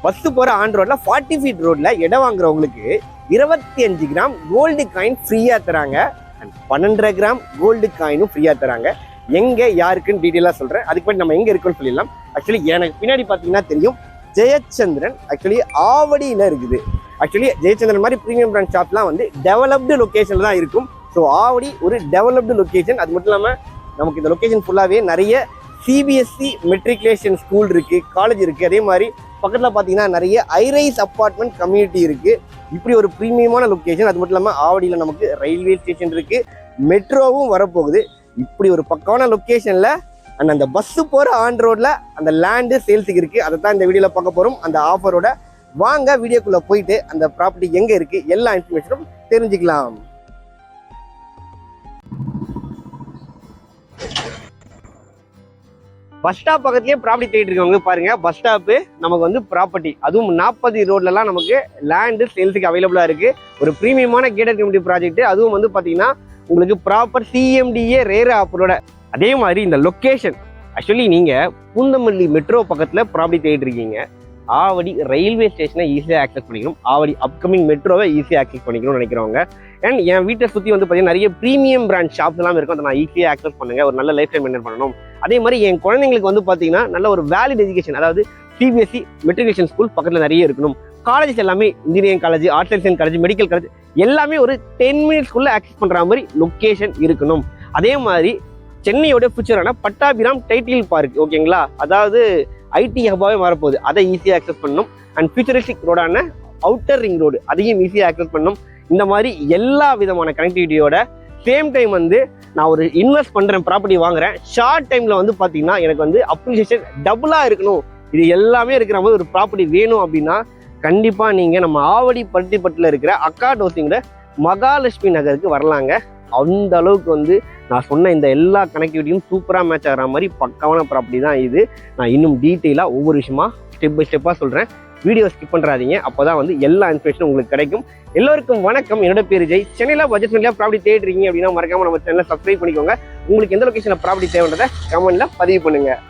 Bus போகிற on ரோட்டில் 40 feet ரோட்டில் இடம் வாங்குறவங்களுக்கு 25 கிராம் கோல்டு காயின் ஃப்ரீயாக தராங்க. அண்ட் 12.5 கிராம் கோல்டு காயினும் ஃப்ரீயாக தராங்க. எங்கே யாருக்குன்னு டீட்டெயிலாக சொல்கிறேன். அதுக்கு முன்னாடி நம்ம எங்கே இருக்குன்னு சொல்லிடலாம். ஆக்சுவலி எனக்கு பின்னாடி பார்த்தீங்கன்னா தெரியும், ஜெயச்சந்திரன் ஆக்சுவலி ஆவடியில் இருக்குது. ஆக்சுவலி ஜெயச்சந்திரன் மாதிரி ப்ரீமியம் பிராண்ட் ஷாப்லாம் வந்து டெவலப்டு லொக்கேஷனில் தான் இருக்கும். ஸோ ஆவடி ஒரு டெவலப்டு லொக்கேஷன். அது மட்டும் இல்லாமல் நமக்கு இந்த லொக்கேஷன் ஃபுல்லாகவே நிறைய சிபிஎஸ்சி மெட்ரிகுலேஷன் ஸ்கூல் இருக்குது, காலேஜ் இருக்குது. அதே மாதிரி பக்கத்தில் பார்த்தீங்கன்னா நிறைய ஐரைஸ் அப்பார்ட்மெண்ட் கம்யூனிட்டி இருக்குது. இப்படி ஒரு ப்ரீமியமான லொக்கேஷன். அது மட்டும் இல்லாமல் ஆவடியில் நமக்கு ரயில்வே ஸ்டேஷன் இருக்குது, மெட்ரோவும் வரப்போகுது. இப்படி ஒரு பக்கமான லொக்கேஷனில் அண்ட் அந்த பஸ்ஸு போகிற ஆன் ரோடில் அந்த லேண்டு சேல்ஸுக்கு இருக்குது. அதை தான் இந்த வீடியோவில் பார்க்க போகிறோம். அந்த ஆஃபரோட வாங்க வீடியோக்குள்ளே போயிட்டு அந்த ப்ராப்பர்ட்டி எங்கே இருக்குது எல்லா இன்ஃபர்மேஷனும் தெரிஞ்சுக்கலாம். பஸ் ஸ்டாப் பக்கத்துலேயே ப்ராப்பர்ட்டி தேடிட்டு இருக்கவங்க பாருங்க, பஸ் ஸ்டாப்பு நமக்கு வந்து ப்ராப்பர்ட்டி, அதுவும் 40 ரோட்லலாம் நமக்கு லேண்டு சேல்ஸுக்கு அவைலபிளாக இருக்குது. ஒரு ப்ரீமியமான கேட்டட் கம்யூனிட்டி ப்ராஜெக்ட், அதுவும் வந்து பார்த்தீங்கன்னா உங்களுக்கு ப்ராப்பர் சிஎம்டிஏ ரேர ஆப்பரோட. அதே மாதிரி இந்த லொக்கேஷன் ஆக்சுவலி நீங்கள் பூந்தமல்லி மெட்ரோ பக்கத்தில் ப்ராப்பர்ட்டி தேடிட்டு இருக்கீங்க. ஆவடி ரயில்வே ஸ்டேஷனை ஈஸியாக ஆக்சஸ் பண்ணிக்கணும், ஆவடி அப்கமிங் மெட்ரோவை ஈஸியாக ஆக்சஸ் பண்ணிக்கணும்னு நினைக்கிறவங்க. அண்ட் என் வீட்டை சுற்றி வந்து பார்த்தீங்கன்னா நிறைய ப்ரீமியம் பிராண்ட் ஷாப்ஸ் எல்லாம் இருக்கும். அதை நான் ஈஸியாக ஆக்சஸ் பண்ணுங்கள், ஒரு நல்ல லைஃப் ஸ்டைல் மெயின்டைன் பண்ணணும். அதே மாதிரி என் குழந்தைங்களுக்கு வந்து பார்த்தீங்கன்னா நல்ல ஒரு வேலிட் எஜுகேஷன், அதாவது சிபிஎஸ்சி மெட்ரிகுலேஷன் ஸ்கூல் பக்கத்தில் நிறைய இருக்கணும். காலேஜஸ் எல்லாமே engineering college, arts and science college, medical college எல்லாமே ஒரு 10 மினிட்ஸ்க்குள்ளே ஆக்சஸ் பண்ணுற மாதிரி லொக்கேஷன் இருக்கணும். அதே மாதிரி சென்னையோட ஃபியூச்சரான பட்டாபிராம் டைட்டில் பார்க், ஓகேங்களா, அதாவது ஐடி ஹப்பாவே மாறப்போகுது, அதை ஈஸியாக ஆக்சஸ் பண்ணணும். அண்ட் ஃபியூச்சரிஸ்டிக் ரோடான அவுட்டர் ரிங் ரோடு, அதையும் ஈஸியாக ஆக்சஸ் பண்ணணும். இந்த மாதிரி எல்லா விதமான கனெக்டிவிட்டியோட சேம் டைம் வந்து நான் ஒரு இன்வெஸ்ட் பண்ணுறேன், ப்ராப்பர்ட்டி வாங்குறேன், ஷார்ட் டைமில் வந்து பார்த்தீங்கன்னா எனக்கு வந்து அப்ரிசியேஷன் டபுளாக இருக்கணும், இது எல்லாமே இருக்கிற மாதிரி ஒரு ப்ராப்பர்ட்டி வேணும் அப்படின்னா கண்டிப்பாக நீங்கள் நம்ம ஆவடி பட்டிப்பட்டில் இருக்கிற அக்கா டோசிங்கில் மகாலட்சுமி நகருக்கு வரலாங்க. அந்த அளவுக்கு வந்து நான் சொன்ன இந்த எல்லா கனெக்டிவிட்டியும் சூப்பராக மேட்ச் ஆகிற மாதிரி பக்காவான ப்ராப்பர்ட்டி தான் இது. நான் இன்னும் டீட்டெயிலாக ஒவ்வொரு விஷயமா ஸ்டெப் பை ஸ்டெப்பாக சொல்கிறேன். வீடியோ ஸ்கிப் பண்ணுறாதீங்க, அப்போ தான் வந்து எல்லா இன்ஃபர்மேஷனும் உங்களுக்கு கிடைக்கும். எல்லோருக்கும் வணக்கம், என்னோட பேர் ஜெய். சென்னையில் பட்ஜெட் ஃப்ரெண்ட்லியாக ப்ராப்பர்ட்டி தேடுறீங்க அப்படின்னா மறக்காமல் நம்ம சேனலை சப்ஸ்கிரைப் பண்ணிக்கோங்க. உங்களுக்கு எந்த லொக்கேஷனில் ப்ராப்பர்ட்டி தேவைன்றதை கமெண்ட்டில் பதிவு பண்ணுங்கள்.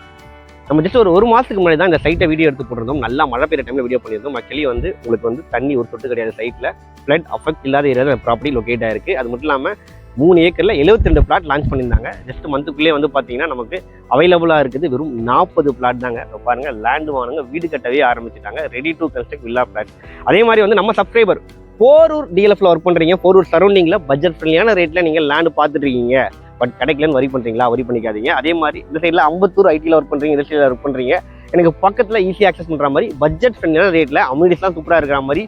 நம்ம ஜஸ்ட் ஒரு மாதத்துக்கு முன்னாடி தான் இந்த சைட்டை வீடியோ எடுத்து போட்டிருந்தோம். நல்லா மழை பெய்யுற டைமில் வீடியோ பண்ணியிருந்தோம். ஆக்சுவலி வந்து உங்களுக்கு வந்து தண்ணி ஒரு சொட்டு கிடையாது, சைட்டில் ஃப்ளட் அஃபெக்ட் இல்லாத ஏரியா ப்ராப்பர்ட்டி லொக்கேட் ஆயிருக்கு. அது மட்டும் இல்லாமல் 3 ஏக்கரில் 72 பிளாட் லான்ச் பண்ணியிருந்தாங்க. ஜஸ்ட் மந்த்துக்குள்ளே வந்து பார்த்தீங்கன்னா நமக்கு அவைலபிளாக இருக்குது வெறும் 40 பிளாட் தாங்க. இப்போ பாருங்கள், லேண்டு வாங்க வீடு கட்டவே ஆரம்பிச்சிட்டாங்க, ready to construct villa plot. அதே மாதிரி வந்து நம்ம சப்ஸ்கிரைபர் போரூர் டிஎல்எஃப்ல ஒர்க் பண்ணுறீங்க, போரூர் சரௌண்டிங்கில் பட்ஜெட் ஃப்ரெண்ட்லியான ரேட்டில் நீங்கள் லேண்டு பார்த்துட்டு இருக்கீங்க, பட் கிடைக்கலன்னு வரி பண்ணுறீங்களா, வரி பண்ணிக்காதீங்க. அதே மாதிரி இந்த சைடில் அம்பத்தூர் ஐடியில் ஒர்க் பண்ணுறீங்க, இந்த சைடில் ஒர்க் பண்ணுறீங்க, எனக்கு பக்கத்தில் ஈஸியாக ஆக்சஸ் பண்ணுற மாதிரி பட்ஜெட் ஃப்ரெண்ட்லியான ரேட்டில் அம்யூனிட்டிஸ்லாம் சூப்பராக இருக்கிற மாதிரி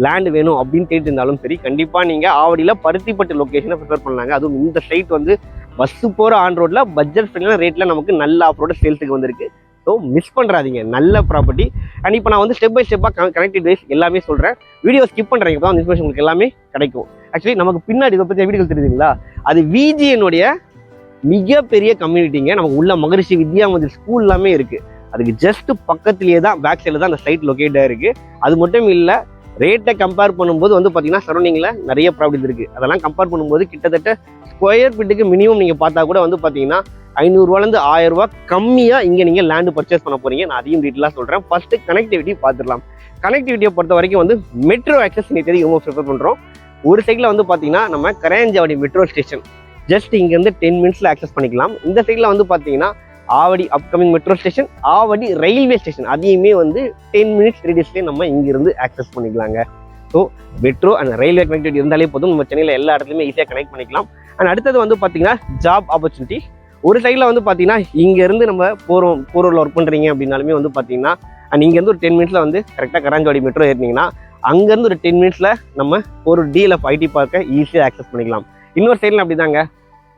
லேண்டு வேணும் அப்படின்னு கேட்டு இருந்தாலும் சரி, கண்டிப்பாக நீங்கள் ஆவடியில் பருத்திப்பட்டு லொக்கேஷனை ப்ரிஃபர் பண்ணலாங்க. அதுவும் இந்த சைட் வந்து பஸ்ஸு போகிற ஆன் ரோட்டில் பட்ஜெட் ஃப்ரெண்ட்லியான ரேட்டில் நமக்கு நல்ல ஆஃபரோட சேல்ஸுக்கு வந்திருக்கு. ஸோ மிஸ் பண்ணுறாதீங்க, நல்ல ப்ராப்பர்ட்டி. அண்ட் இப்போ நான் வந்து ஸ்டெப் பை ஸ்டெப்பாக கனெக்டட் வைஸ் எல்லாமே சொல்கிறேன். வீடியோ ஸ்கிப் பண்ணுறீங்க, இப்போ தான் இன்ஃபர்மேஷன் உங்களுக்கு எல்லாமே கிடைக்கும். ஆக்சுவலி நமக்கு பின்னாடி இதை பற்றி வீடியோ தெரியுதுங்களா, அது விஜிஎனுடைய மிகப்பெரிய கம்யூனிட்டிங்க. நமக்கு உள்ள மகரிஷி வித்யா மந்திர் ஸ்கூல் எல்லாமே இருக்குது. அதுக்கு ஜஸ்ட் பக்கத்துலேயே தான், பேக் சைடில் தான் அந்த சைட் லொக்கேட் ஆகிருக்கு. அது மட்டும் இல்லை, ரேட்டை கம்பேர் பண்ணும்போது வந்து பார்த்தீங்கன்னா சரௌண்டிங்கில் நிறைய ப்ராப்பர்ட்டிஸ் இருக்குது. அதெல்லாம் கம்பேர் பண்ணும்போது கிட்டத்தட்ட ஸ்கொயர் ஃபீட்டுக்கு மினிமம் நீங்கள் பார்த்தா கூட வந்து பார்த்தீங்கன்னா 500 1000 ரூபா கம்மியாக இங்கே நீங்கள் லேண்டு பர்ச்சேஸ் பண்ண போகிறீங்க. நான் அதையும் டீட்டெயிலாக சொல்கிறேன். ஃபஸ்ட்டு கனெக்டிவிட்டி பார்த்துடலாம். கனெக்டிவிட்டியை பொறுத்த வரைக்கும் வந்து மெட்ரோ ஆக்சஸ் இன்னைக்கு ரொம்ப ப்ரிஃபர் பண்ணுறோம். ஒரு சைடில் வந்து பார்த்தீங்கன்னா நம்ம கரையாஞ்சாவடி மெட்ரோ ஸ்டேஷன் ஜஸ்ட் இங்கேருந்து 10 மினிட்ஸில் ஆக்சஸ் பண்ணிக்கலாம். இந்த சைடில் வந்து பார்த்தீங்கன்னா Avadi upcoming metro station, Avadi railway station, அதையுமே வந்து 10 மினிட்ஸ் ரேடியஸ்லேயே நம்ம இங்கிருந்து ஆக்சஸ் பண்ணிக்கலாங்க. So metro and railway connectivity இருந்தாலே போதும், நம்ம சென்னையில் எல்லா இடத்துலையுமே ஈஸியாக கனெக்ட் பண்ணிக்கலாம். அண்ட் அடுத்தது வந்து பார்த்தீங்கன்னா ஜாப் ஆப்பர்ச்சுனிட்டி. ஒரு சைடில் வந்து பார்த்தீங்கன்னா இங்கேருந்து நம்ம போரூரில் ஒர்க் பண்ணுறீங்க அப்படின்னாலுமே வந்து பார்த்தீங்கன்னா அண்ட் இங்கேருந்து ஒரு 10 மினிட்ஸில் வந்து கரெக்டாக கராஞ்சாவடி மெட்ரோ ஏறினீங்கன்னா அங்கேருந்து ஒரு 10 மினிட்ஸில் நம்ம போரூர் டிஎல்எஃப் ஐடி பார்க்கை ஈஸியாக ஆக்சஸ் பண்ணிக்கலாம். இன்னொரு சைடில் அப்படி தாங்க,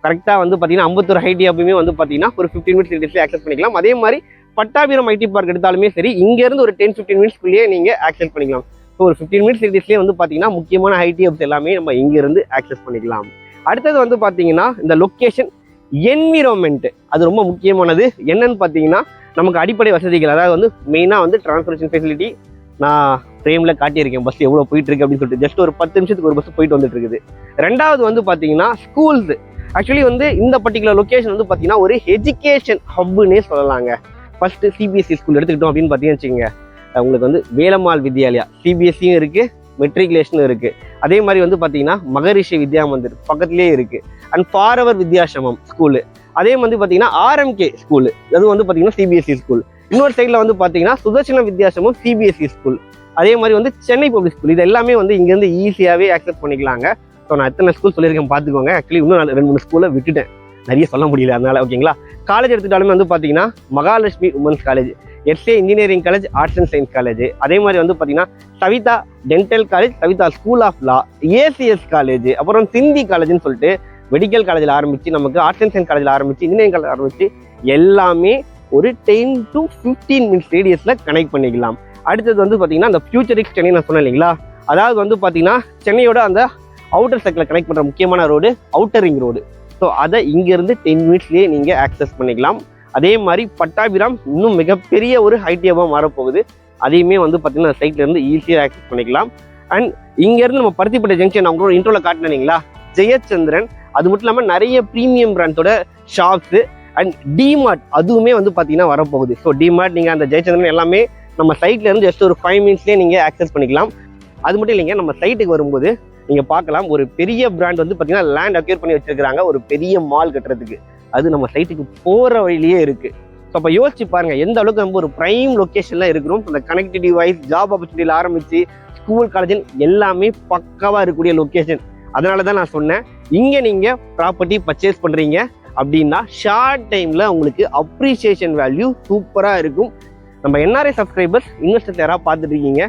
கரெக்டாக வந்து பார்த்தீங்கன்னா அம்பத்தூர் ஐடி அப்பயுமே வந்து பார்த்தீங்கன்னா ஒரு 15 மினிட்ஸ் ரேடியஸ்லேயே ஆக்சஸ் பண்ணிக்கலாம். அதே மாதிரி பட்டாபிராம் ஐடி பார்க் எடுத்தாலுமே சரி, இங்கேருந்து ஒரு 10-15 மினிட்ஸ்க்குள்ளேயே நீங்கள் ஆக்சஸ் பண்ணிக்கலாம். ஸோ ஒரு 15 மினிட்ஸ் ரேடியஸ்லேயே வந்து பார்த்தீங்கன்னா முக்கியமான ஐடி ஹப்ஸ் எல்லாமே நம்ம இங்கேருந்து ஆக்சஸ் பண்ணிக்கலாம். அடுத்தது வந்து பார்த்தீங்கன்னா இந்த லொக்கேஷன் என்விரான்மெண்ட், அது ரொம்ப முக்கியமானது. என்னன்னு பார்த்தீங்கன்னா நமக்கு அடிப்படை வசதிகள், அதாவது வந்து மெயினாக வந்து டிரான்ஸ்போர்ட்டேஷன் ஃபெசிலிட்டி. நான் ஃப்ரேமில் காட்டியிருக்கேன் பஸ் எவ்வளோ போயிட்டு இருக்கு அப்படின்னு சொல்லிட்டு, ஜஸ்ட் ஒரு 10 நிமிஷத்துக்கு ஒரு பஸ் போயிட்டு வந்துட்டு இருக்குது. ரெண்டாவது வந்து பார்த்தீங்கன்னா ஸ்கூல்ஸ். ஆக்சுவலி வந்து இந்த பர்டிகுலர் லொக்கேஷன் வந்து பார்த்தீங்கன்னா ஒரு எஜுகேஷன் ஹப்புன்னே சொல்லலாங்க. ஃபர்ஸ்ட் சிபிஎஸ்சி ஸ்கூல் எடுத்துக்கிட்டோம் அப்படின்னு பார்த்தீங்கன்னு வச்சுக்கோங்க, உங்களுக்கு வந்து வேலம்மாள் வித்யாலயா சிபிஎஸ்சியும் இருக்குது, மெட்ரிகுலேஷனும் இருக்குது. அதே மாதிரி வந்து பார்த்தீங்கன்னா மகரிஷி வித்யா மந்திர் பக்கத்துலேயே இருக்குது. அண்ட் ஃபாரவர் வித்யாசமம் ஸ்கூலு, அதே மாதிரி பார்த்தீங்கன்னா ஆர்எம்கே ஸ்கூலு, அது வந்து பார்த்தீங்கன்னா சிபிஎஸ்சி ஸ்கூல். இன்னொரு சைடில் வந்து பார்த்தீங்கன்னா சுதர்சன வித்யாசமம் சிபிஎஸ்சி ஸ்கூல், அதே மாதிரி வந்து சென்னை பப்ளிக் ஸ்கூல். இது எல்லாமே வந்து இங்கேருந்து ஈஸியாகவே ஆக்சஸ் பண்ணிக்கலாங்க. ஸோ நான் எத்தனை ஸ்கூல் சொல்லியிருக்கேன் பார்த்துக்கோங்க. ஆக்சுவலி இன்னும் நான் 2-3 ஸ்கூலை விட்டுட்டேன், நிறைய சொல்ல முடியல அதனால. ஓகேங்களா, காலேஜ் எடுத்துட்டாலுமே வந்து பார்த்தீங்கன்னா Mahalakshmi women's college, SA engineering college, arts and science college, அதே மாதிரி வந்து பார்த்தீங்கன்னா Savitha dental college, Savitha school of law, ACS college, அப்புறம் சிந்தி காலேஜ்னு சொல்லிட்டு மெடிக்கல் காலேஜில் ஆரம்பித்து நமக்கு ஆர்ட்ஸ் அண்ட் சயின்ஸ் காலேஜில் ஆரம்பித்து இன்ஜினியரிங் காலேஜ் ஆரம்பித்து எல்லாமே ஒரு 10 to 15 மினிட்ஸ் ரேடியஸில் கனெக்ட் பண்ணிக்கலாம். அடுத்தது வந்து பார்த்தீங்கன்னா அந்த ஃபியூச்சரிக்ஸ் சென்னை நான் சொன்னேன் இல்லைங்களா, அதாவது வந்து பார்த்தீங்கன்னா சென்னையோட அந்த அவுட்டர் சர்க்கிளை கனெக்ட் பண்ணுற முக்கியமான road outer ring road. So அதை இங்கேருந்து 10 மினிட்ஸ்லேயே நீங்கள் ஆக்சஸ் பண்ணிக்கலாம். அதே மாதிரி பட்டாபிராம் இன்னும் மிகப்பெரிய ஒரு ஐடியாவாக மாறப்போகுது, அதையுமே வந்து பார்த்தீங்கன்னா சைட்லேருந்து ஈஸியாக ஆக்சஸ் பண்ணிக்கலாம். அண்ட் இங்கேருந்து நம்ம பருத்திப்பட்ட ஜங்ஷன் அவங்களோட இன்ட்ரோவில் காட்டினீங்களா, ஜெயச்சந்திரன், அது மட்டும் இல்லாமல் நிறைய ப்ரீமியம் பிராண்டோட ஷாப்ஸு அண்ட் டிமார்ட் அதுவுமே வந்து பார்த்தீங்கன்னா வரப்போகுது. ஸோ டிமார்ட் நீங்கள் அந்த ஜெயச்சந்திரன் எல்லாமே நம்ம சைட்லேருந்து ஜஸ்ட் ஒரு 5 மினிட்ஸ்லேயே நீங்கள் ஆக்சஸ் பண்ணிக்கலாம். அது மட்டும் இல்லைங்க, நம்ம சைட்டுக்கு வரும்போது நீங்கள் பார்க்கலாம் ஒரு பெரிய பிராண்ட் வந்து பார்த்தீங்கன்னா லேண்ட் அக்யூர் பண்ணி வச்சிருக்காங்க ஒரு பெரிய மால் கட்டுறதுக்கு. அது நம்ம சைட்டுக்கு போகிற வழியிலேயே இருக்குது. ஸோ அப்போ யோசிச்சு பாருங்கள் எந்த அளவுக்கு நம்ம ஒரு ப்ரைம் லொக்கேஷனில் இருக்கிறோம். அந்த கனெக்டிவிட்டி வைஸ் ஜாப் ஆப்பர்ச்சுனிட்டியில் ஆரம்பித்து ஸ்கூல் காலேஜ் எல்லாமே பக்காவாக இருக்கக்கூடிய லொக்கேஷன். அதனால தான் நான் சொன்னேன், இங்கே நீங்கள் ப்ராப்பர்ட்டி பர்ச்சேஸ் பண்ணுறீங்க அப்படின்னா ஷார்ட் டைமில் உங்களுக்கு அப்ரிசியேஷன் வேல்யூ சூப்பராக இருக்கும். நம்ம என்ஆர்ஐ சப்ஸ்கிரைபர்ஸ் இன்வெஸ்டர்ஸ் யாராவது பார்த்துட்டு இருக்கீங்க,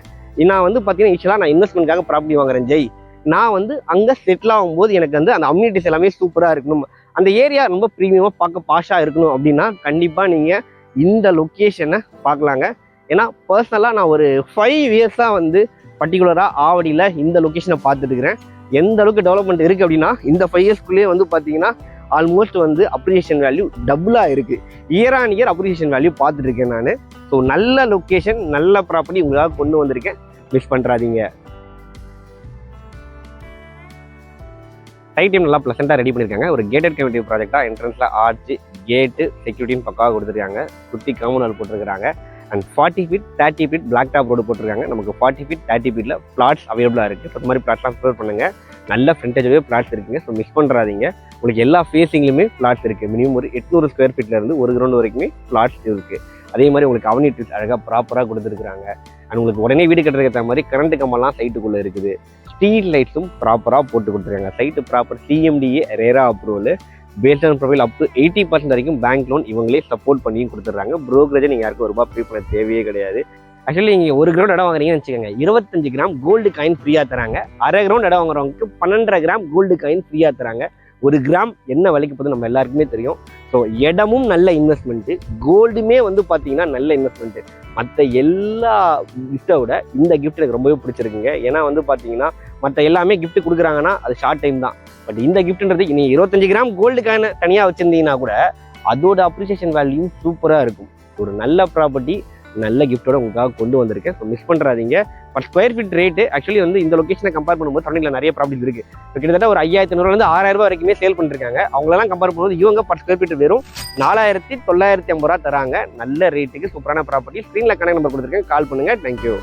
நான் வந்து பார்த்தீங்கன்னா யூஸ்வலாக நான் இன்வெஸ்ட்மெண்ட்காக ப்ராப்பர்ட்டி வாங்குறேன் ஜெய், நான் வந்து அங்கே செட்டில் ஆகும்போது எனக்கு வந்து அந்த அம்யூனிட்டிஸ் எல்லாமே சூப்பராக இருக்கணும், அந்த ஏரியா ரொம்ப ப்ரீமியமாக பார்க்க பாஷாக இருக்கணும் அப்படின்னா கண்டிப்பாக நீங்கள் இந்த லொக்கேஷனை பார்க்கலாங்க. ஏன்னா பர்சனலாக நான் ஒரு 5 இயர்ஸாக வந்து பர்டிகுலராக ஆவடியில் இந்த லொக்கேஷனை பார்த்துட்டு இருக்கிறேன். எந்த அளவுக்கு டெவலப்மெண்ட் இருக்குது அப்படின்னா இந்த 5 இயர்ஸ்க்குள்ளேயே வந்து பார்த்தீங்கன்னா ஆல்மோஸ்ட் வந்து அப்ரிசியேஷன் வேல்யூ டபுளாக இருக்குது. Year on year appreciation value பார்த்துட்டு இருக்கேன் நான். ஸோ நல்ல லொக்கேஷன் நல்ல ப்ராப்பர்ட்டி உங்களாக கொண்டு வந்திருக்கேன், மிஸ் பண்ணுறாதீங்க. சைட் டைம் நல்லா ப்ளசண்ட்டாக ரெடி பண்ணியிருக்காங்க. ஒரு கேட்டட் கம்யூனிட்டி ப்ராஜெக்டாக என்ட்ரன்ஸில் ஆர்ச்சு கேட்டு செக்யூரிட்டியும் பக்காவாக கொடுத்துருக்காங்க. சுற்றி காமன் போட்டிருக்காங்க. And 40 feet 30 feet black top road போட்டிருக்காங்க. நமக்கு 40 feet 30 feetல பிளாட்ஸ் அவைலபிளாக இருக்குது. ஸோ அந்த மாதிரி பிளாட்ஸ்லாம் ப்ரிஃபர் பண்ணுங்கள். நல்ல ஃப்ரண்டேஜாகவே பிளாட்ஸ் இருக்குங்க. ஸோ மிஸ் பண்ணுறாதீங்க. உங்களுக்கு எல்லா ஃபேஸிங்லையுமே பிளாட்ஸ் இருக்குது. மினிமம் ஒரு 800 ஸ்கொயர் ஃபீட்லேருந்து 1 கிரவுண்ட் வரைக்குமே பிளாட்ஸ் இருக்குது. அதே மாதிரி உங்களுக்கு அவனிட்டிஸ் அழகாக ப்ராப்பராக கொடுத்துருக்குறாங்க. அண்ட் உங்களுக்கு உடனே வீடு கட்டுறதுக்கு ஏற்ற மாதிரி கரண்ட் கம்பெல்லாம் சைட்டுக்குள்ளே இருக்குது. ஸ்ட்ரீட் லைட்ஸும் ப்ராப்பராக போட்டு கொடுத்துருக்காங்க. Site proper CMDA RERA approval, based on profile up to 80% வரைக்கும் பேங்க் லோன் இவங்களே சப்போர்ட் பண்ணியும் கொடுத்துட்றாங்க. ப்ரோக்கரேஜ் நீங்கள் யாருக்கும் ₹1 பே பண்ண தேவையே கிடையாது. ஆக்சுவலி நீங்கள் 1 கிரவுண்ட் இடம் வாங்குறீங்கன்னு வச்சுக்கோங்க, 25 கிராம் கோல்டு காயின் ஃப்ரீயாக தராங்க. அரை கிரவுண்ட் இடம் வாங்குறவங்களுக்கு 12.5 கிராம் கோல்டு காயின் ஃப்ரீயாக தராங்க. 1 கிராம் என்ன விலைக்கு போகுது நம்ம எல்லாருக்குமே தெரியும். ஸோ இடமும் நல்ல இன்வெஸ்ட்மெண்ட்டு, கோல்டுமே வந்து பார்த்தீங்கன்னா நல்ல இன்வெஸ்ட்மெண்ட்டு. மற்ற எல்லா கிஃப்ட்டை விட இந்த கிஃப்ட் எனக்கு ரொம்பவே பிடிச்சிருக்குங்க. ஏன்னா வந்து பார்த்தீங்கன்னா மற்ற எல்லாமே கிஃப்ட் கொடுக்குறாங்கன்னா அது ஷார்ட் டைம் தான். பட் இந்த கிஃப்ட்ன்றது நீங்கள் 25 கிராம் கோல்டு காயின் தனியாக வச்சுருந்தீங்கன்னா கூட அதோட அப்ரிசியேஷன் வேல்யூ சூப்பராக இருக்கும். ஒரு நல்ல ப்ராப்பர்ட்டி நல்ல கிஃப்ட்டோட உங்களுக்காக கொண்டு வந்திருக்கேன். ஸோ மிஸ் பண்ணுறாதீங்க. But square feet rate actually வந்து இந்த லொக்கேஷனை கம்பேர் பண்ணும்போது தமிழில் நிறைய ப்ராப்பர்ட்டிஸ் இருக்குது. ஸோ கிட்டத்தட்ட ஒரு 5500 6,000 வரைக்குமே சேல் பண்ணிருக்காங்க. அவங்களெல்லாம் கம்பேர் பண்ணும்போது இவங்க பர் ஸ்கொயர் ஃபீட் வெறும் 4950 தராங்க. நல்ல ரேட்டுக்கு சூப்பரான ப்ராப்பர்ட்டி. ஸ்க்ரீனில் கனெக்ட் நம்பர் கொடுத்துருக்கேன், கால் பண்ணுங்கள். தேங்க்யூ.